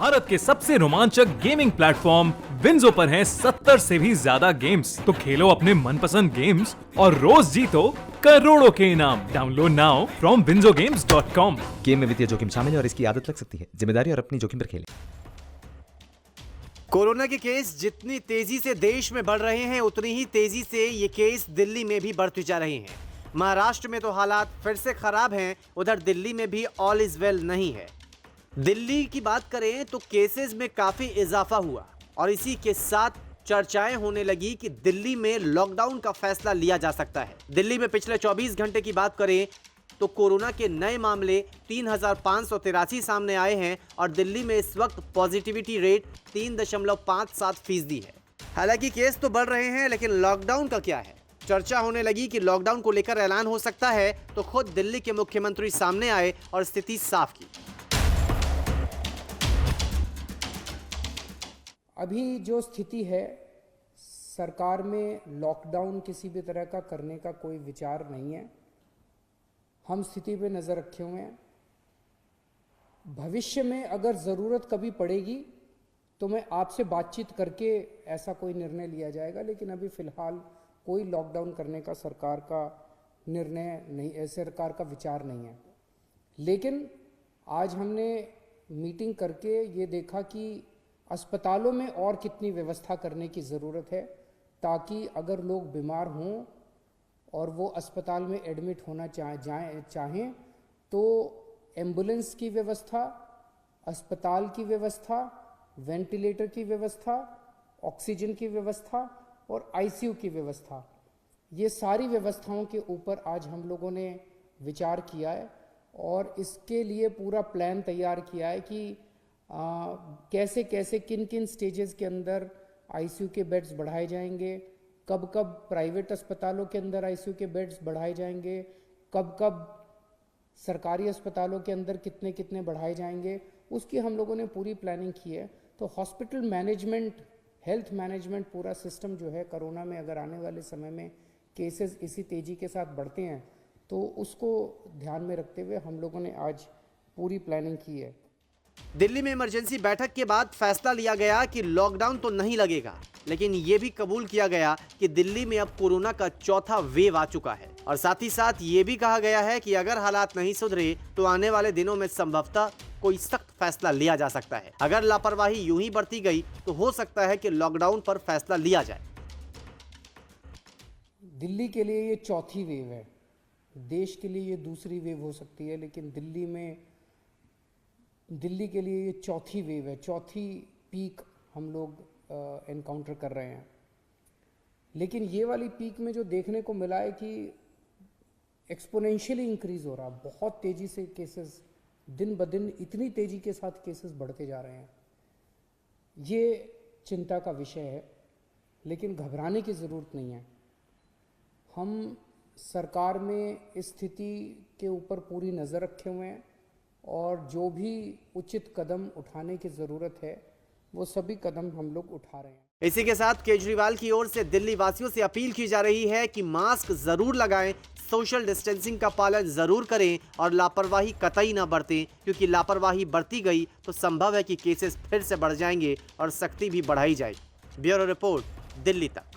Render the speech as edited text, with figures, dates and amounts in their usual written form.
भारत के सबसे रोमांचक गेमिंग प्लेटफॉर्म विंजो पर हैं 70 से भी ज्यादा गेम्स। तो खेलो अपने मनपसंद गेम्स और रोज जीतो करोड़ों के इनाम। Download now from winzogames.com। Game में वित्तीय जोखिम शामिल है और इसकी आदत लग सकती है। जिम्मेदारी और अपनी जोखिम पर खेलें। कोरोना के केस जितनी तेजी से देश में बढ़ रहे हैं, उतनी ही तेजी से ये केस दिल्ली में भी बढ़ते जा रहे हैं। महाराष्ट्र में तो हालात फिर से खराब हैं, उधर दिल्ली में भी ऑल इज वेल नहीं है। दिल्ली की बात करें तो केसेस में काफी इजाफा हुआ और इसी के साथ चर्चाएं होने लगी कि दिल्ली में लॉकडाउन का फैसला लिया जा सकता है। दिल्ली में पिछले 24 घंटे की बात करें तो कोरोना के नए मामले 3,583 सामने आए हैं और दिल्ली में इस वक्त पॉजिटिविटी रेट 3.57% है। हालांकि केस तो बढ़ रहे हैं, लेकिन लॉकडाउन का क्या है? चर्चा होने लगी कि लॉकडाउन को लेकर ऐलान हो सकता है, तो खुद दिल्ली के मुख्यमंत्री सामने आए और स्थिति साफ की। अभी जो स्थिति है, सरकार में लॉकडाउन किसी भी तरह का करने का कोई विचार नहीं है। हम स्थिति पे नज़र रखे हुए हैं। भविष्य में अगर ज़रूरत कभी पड़ेगी तो मैं आपसे बातचीत करके ऐसा कोई निर्णय लिया जाएगा, लेकिन अभी फ़िलहाल कोई लॉकडाउन करने का सरकार का निर्णय नहीं, सरकार का विचार नहीं है। लेकिन आज हमने मीटिंग करके ये देखा कि अस्पतालों में और कितनी व्यवस्था करने की ज़रूरत है, ताकि अगर लोग बीमार हों और वो अस्पताल में एडमिट होना चाहें तो एम्बुलेंस की व्यवस्था, अस्पताल की व्यवस्था, वेंटिलेटर की व्यवस्था, ऑक्सीजन की व्यवस्था और आईसीयू की व्यवस्था, ये सारी व्यवस्थाओं के ऊपर आज हम लोगों ने विचार किया है और इसके लिए पूरा प्लान तैयार किया है कि कैसे कैसे किन किन स्टेजेस के अंदर आईसीयू के बेड्स बढ़ाए जाएंगे, कब कब प्राइवेट अस्पतालों के अंदर आईसीयू के बेड्स बढ़ाए जाएंगे, कब कब सरकारी अस्पतालों के अंदर कितने कितने बढ़ाए जाएंगे, उसकी हम लोगों ने पूरी प्लानिंग की है। तो हॉस्पिटल मैनेजमेंट, हेल्थ मैनेजमेंट पूरा सिस्टम जो है, कोरोना में अगर आने वाले समय में केसेस इसी तेज़ी के साथ बढ़ते हैं तो उसको ध्यान में रखते हुए हम लोगों ने आज पूरी प्लानिंग की है। दिल्ली में इमरजेंसी बैठक के बाद फैसला लिया गया कि लॉकडाउन तो नहीं लगेगा, लेकिन यह भी कबूल किया गया कि दिल्ली में अब कोरोना का चौथा वेव आ चुका है और साथ ही साथ ये भी कहा गया है कि अगर हालात नहीं सुधरे तो आने वाले दिनों में संभवतः कोई सख्त फैसला लिया जा सकता है। अगर लापरवाही यूं ही बढ़ती गई तो हो सकता है कि लॉकडाउन पर फैसला लिया जाए। दिल्ली के लिए ये चौथी वेव है, देश के लिए ये दूसरी वेव हो सकती है, लेकिन दिल्ली के लिए ये चौथी वेव है, चौथी पीक हम लोग एनकाउंटर कर रहे हैं। लेकिन ये वाली पीक में जो देखने को मिला है कि एक्सपोनेंशियली इंक्रीज हो रहा, बहुत तेज़ी से केसेस दिन ब दिन इतनी तेज़ी के साथ केसेस बढ़ते जा रहे हैं। ये चिंता का विषय है, लेकिन घबराने की ज़रूरत नहीं है। हम सरकार में इस स्थिति के ऊपर पूरी नज़र रखे हुए हैं और जो भी उचित कदम उठाने की ज़रूरत है वो सभी कदम हम लोग उठा रहे हैं। इसी के साथ केजरीवाल की ओर से दिल्ली वासियों से अपील की जा रही है कि मास्क जरूर लगाएं, सोशल डिस्टेंसिंग का पालन जरूर करें और लापरवाही कतई ना बरतें, क्योंकि लापरवाही बढ़ती गई तो संभव है कि केसेस फिर से बढ़ जाएंगे और सख्ती भी बढ़ाई जाए। ब्यूरो रिपोर्ट, दिल्ली तक।